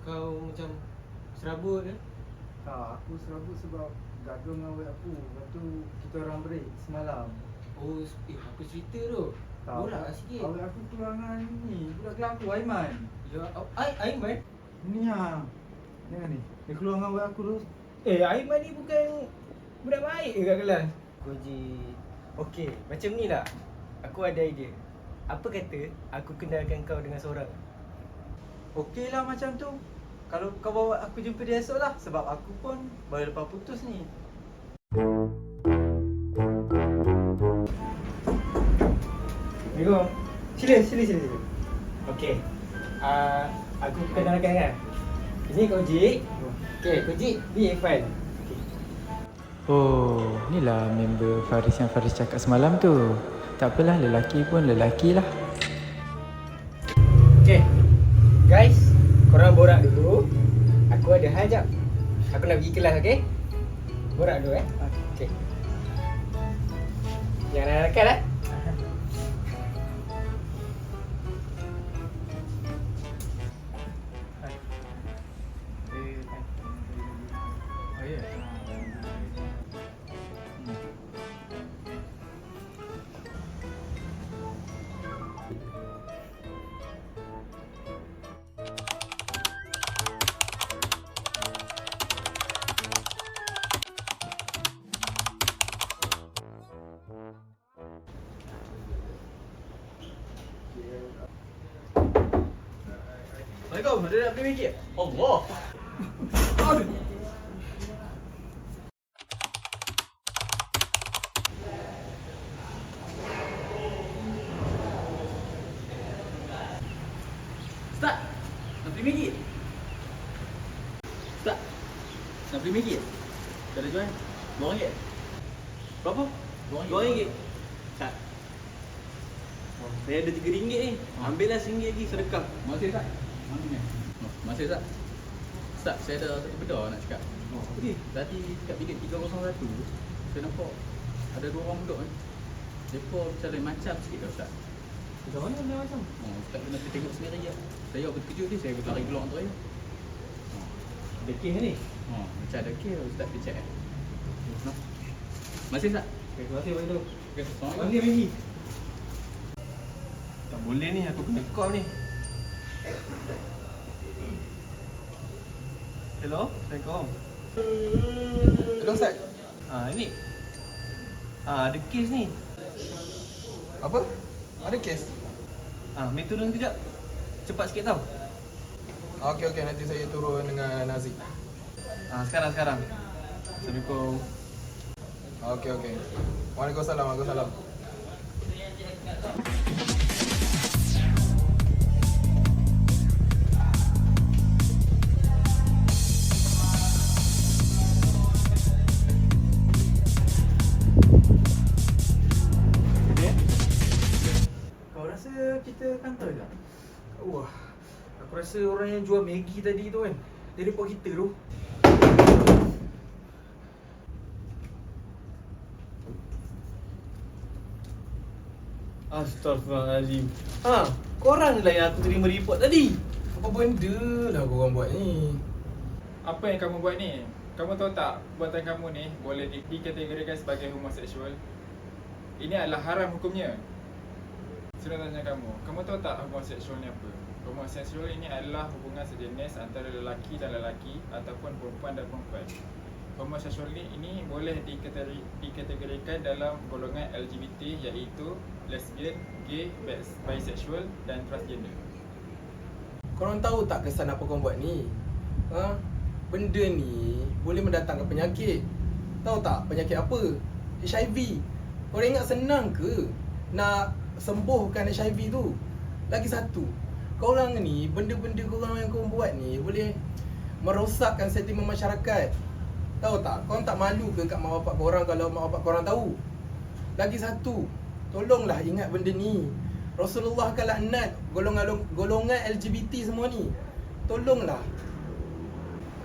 Kau macam serabut ke? Tak, aku serabut sebab gaduh dengan awet aku. Lepas tu kita orang break semalam. Oh, apa cerita tu? Borak lah sikit. Awet aku keluar dengan ni, budak kelas aku, Aiman. Ya, Aiman? Ni ha. Tengok ni, dia keluar dengan awet aku tu. Aiman ni bukan budak baik ke kat kelas? Koji. Okey, macam ni lah. Aku ada idea. Apa kata aku kenalkan kau dengan seorang? Okey lah macam tu. Kalau kau bawa aku jumpa dia esok lah. Sebab aku pun baru lepas putus ni. Assalamualaikum. Sila. Okey. Aku kenalkan kan. Ini Koji. Okey, Koji, ni Irfan. Okey. Oh, inilah member Faris yang Faris cakap semalam tu. Tak apalah, lelaki pun lelaki lah. Okey. Guys, korang borak dulu. Aku ada hal jap. Aku nak pergi kelas, okey? Borak dulu Okey. Jangan nakal lah. Assalamualaikum, ada nak beli maggi? Allah. Ustaz, nak beli maggi? Ustaz, nak beli maggi? Tak ada jual? RM2. Berapa? RM2. Ustaz, saya ada RM3 ni. Ambillah RM1 lagi sedekah. Masih tak? Mana ni? Masih tak? Ustaz, saya ada satu benda nak cakap. Apa dia? Tadi kat bilik 301 saya nampak ada dua orang budak ni. Mereka macam lain macam sikit dah Ustaz. Macam mana dia macam? Ustaz kena tengok sendiri je. Saya berkejut ni, saya berlari keluar tu ya. Ada kes ni? Macam ada kes Ustaz dia check. Masih tak? Okay, terima kasih Pak Ido. Okay, Panggil Maggi. Tak boleh ni, aku kena call ni. Hello, Assalamualaikum. Hello Ustaz. Ini. Ada kes ni. Apa? Ada kes? Mari turun kejap. Cepat sikit tau. Okey, nanti saya turun dengan Nazik. Sekarang. Assalamualaikum. Okey. Waalaikumsalam. Kau rasa kita kantor tak? Wah, aku rasa orang yang jual Maggi tadi tu kan, dia report kita tu. Astaghfirullahaladzim. Korang lah yang aku terima report tadi. Apa benda lah korang buat ni? Apa yang kamu buat ni? Kamu tahu tak, buatan kamu ni boleh dikategorikan sebagai homoseksual. Ini adalah haram hukumnya. Saya nak tanya kamu tahu tak homoseksual ni apa? Homoseksual ini adalah hubungan sejenis antara lelaki dan lelaki ataupun perempuan dan perempuan. Homoseksual ini boleh dikategorikan dalam golongan LGBT, iaitu lesbian, gay, bisexual dan transgender. Korang tahu tak kesan apa korang buat ni? Benda ni boleh mendatangkan penyakit. Tahu tak penyakit apa? HIV. Korang ingat senang ke nak sembuhkan HIV tu? Lagi satu, korang ni, benda-benda korang yang korang buat ni boleh merosakkan sentimen masyarakat. Tahu tak? Korang tak malu ke kat mak bapak korang kalau mak bapak korang tahu? Lagi satu, tolonglah ingat benda ni. Rasulullah akan laknat golongan LGBT semua ni. Tolonglah.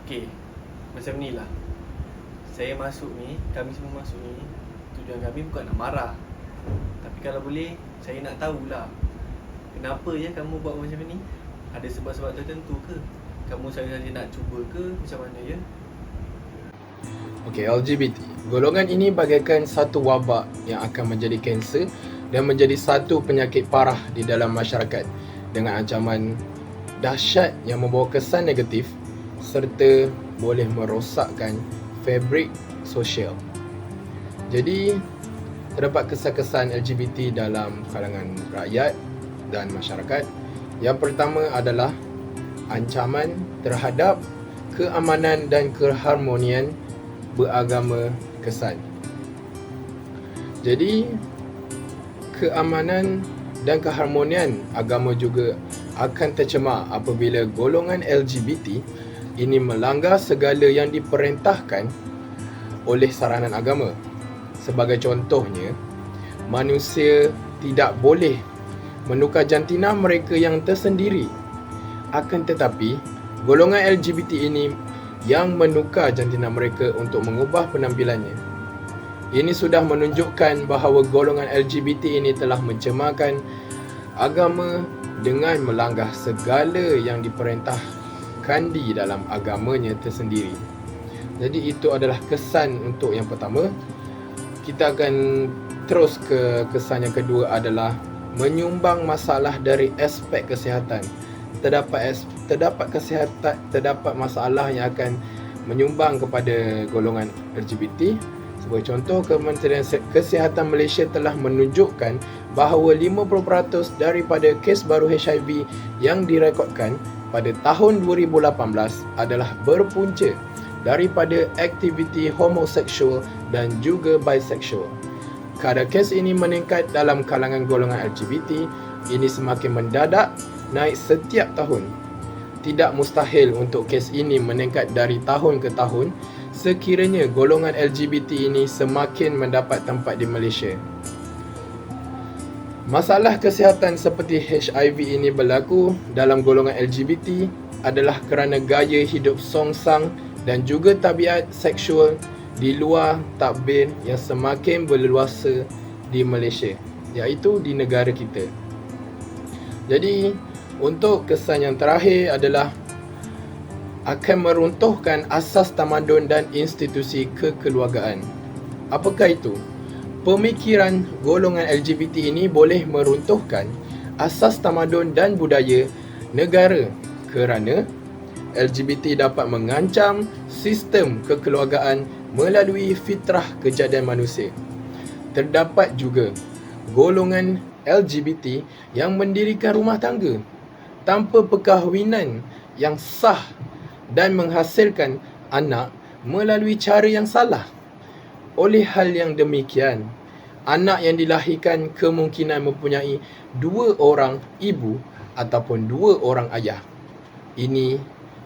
Okey, macam ni lah. Saya masuk ni, kami semua masuk ni, tujuan kami bukan nak marah. Tapi kalau boleh, saya nak tahulah kenapa je kamu buat macam ni? Ada sebab-sebab tertentu ke? kamu saya nak cuba ke macam mana ya? Okey, LGBT. Golongan ini bagaikan satu wabak yang akan menjadi kanser dan menjadi satu penyakit parah di dalam masyarakat dengan ancaman dahsyat yang membawa kesan negatif serta boleh merosakkan fabrik sosial. Jadi, terdapat kesan-kesan LGBT dalam kalangan rakyat dan masyarakat. Yang pertama adalah ancaman terhadap keamanan dan keharmonian beragama kesan. Jadi, keamanan dan keharmonian agama juga akan tercemar apabila golongan LGBT ini melanggar segala yang diperintahkan oleh saranan agama. Sebagai contohnya, manusia tidak boleh menukar jantina mereka yang tersendiri. Akan tetapi, golongan LGBT ini yang menukar jantina mereka untuk mengubah penampilannya. Ini sudah menunjukkan bahawa golongan LGBT ini telah mencemarkan agama dengan melanggar segala yang diperintahkan di dalam agamanya tersendiri. Jadi itu adalah kesan untuk yang pertama. Kita akan terus ke kesan yang kedua adalah menyumbang masalah dari aspek kesihatan. Terdapat masalah yang akan menyumbang kepada golongan LGBT. Sebagai contoh, Kementerian Kesihatan Malaysia telah menunjukkan bahawa 50% daripada kes baru HIV yang direkodkan pada tahun 2018 adalah berpunca daripada aktiviti homoseksual dan juga bisexual. Kadar kes ini meningkat dalam kalangan golongan LGBT. Ini semakin mendadak naik setiap tahun. Tidak mustahil untuk kes ini meningkat dari tahun ke tahun sekiranya golongan LGBT ini semakin mendapat tempat di Malaysia. Masalah kesihatan seperti HIV ini berlaku dalam golongan LGBT adalah kerana gaya hidup songsang dan juga tabiat seksual di luar takbir yang semakin berleluasa di Malaysia, iaitu di negara kita. Jadi, untuk kesan yang terakhir adalah akan meruntuhkan asas tamadun dan institusi kekeluargaan. Apakah itu? Pemikiran golongan LGBT ini boleh meruntuhkan asas tamadun dan budaya negara kerana LGBT dapat mengancam sistem kekeluargaan melalui fitrah kejadian manusia. Terdapat juga golongan LGBT yang mendirikan rumah tangga tanpa perkahwinan yang sah dan menghasilkan anak melalui cara yang salah. Oleh hal yang demikian, anak yang dilahirkan kemungkinan mempunyai 2 orang ibu ataupun 2 orang ayah.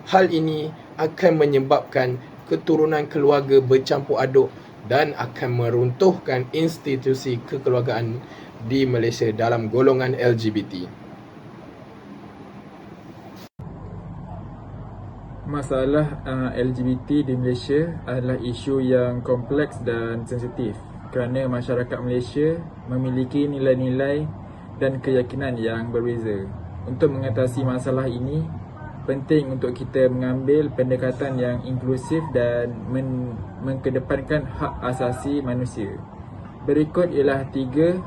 Hal ini akan menyebabkan keturunan keluarga bercampur aduk dan akan meruntuhkan institusi kekeluargaan di Malaysia dalam golongan LGBT. Masalah LGBT di Malaysia adalah isu yang kompleks dan sensitif kerana masyarakat Malaysia memiliki nilai-nilai dan keyakinan yang berbeza. Untuk mengatasi masalah ini, penting untuk kita mengambil pendekatan yang inklusif dan mengedepankan hak asasi manusia. Berikut ialah 3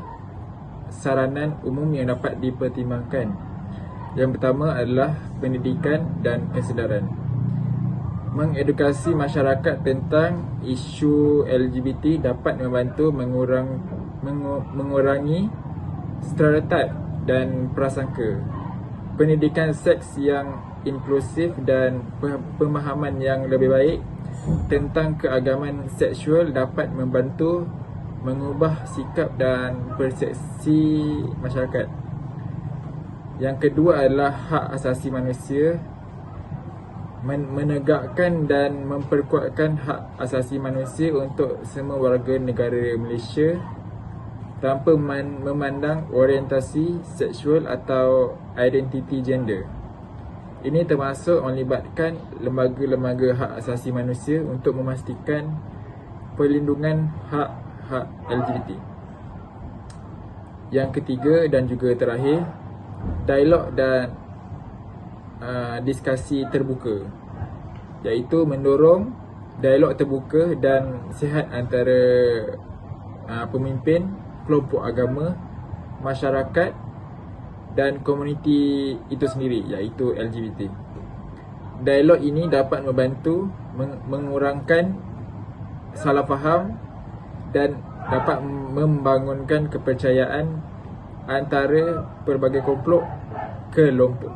saranan umum yang dapat dipertimbangkan. Yang pertama adalah pendidikan dan kesedaran. Mengedukasi masyarakat tentang isu LGBT dapat membantu mengurangi stereotip dan prasangka. Pendidikan seks yang inklusif dan pemahaman yang lebih baik tentang keagamaan seksual dapat membantu mengubah sikap dan persepsi masyarakat. Yang kedua adalah hak asasi manusia. Menegakkan dan memperkuatkan hak asasi manusia untuk semua warga negara Malaysia tanpa memandang orientasi seksual atau identiti gender. Ini termasuk melibatkan lembaga-lembaga hak asasi manusia untuk memastikan perlindungan hak-hak LGBT. Yang ketiga dan juga terakhir, dialog dan diskusi terbuka, iaitu mendorong dialog terbuka dan sihat antara pemimpin, kelompok agama, masyarakat dan komuniti itu sendiri, iaitu LGBT. Dialog ini dapat membantu mengurangkan salah faham dan dapat membangunkan kepercayaan antara pelbagai kelompok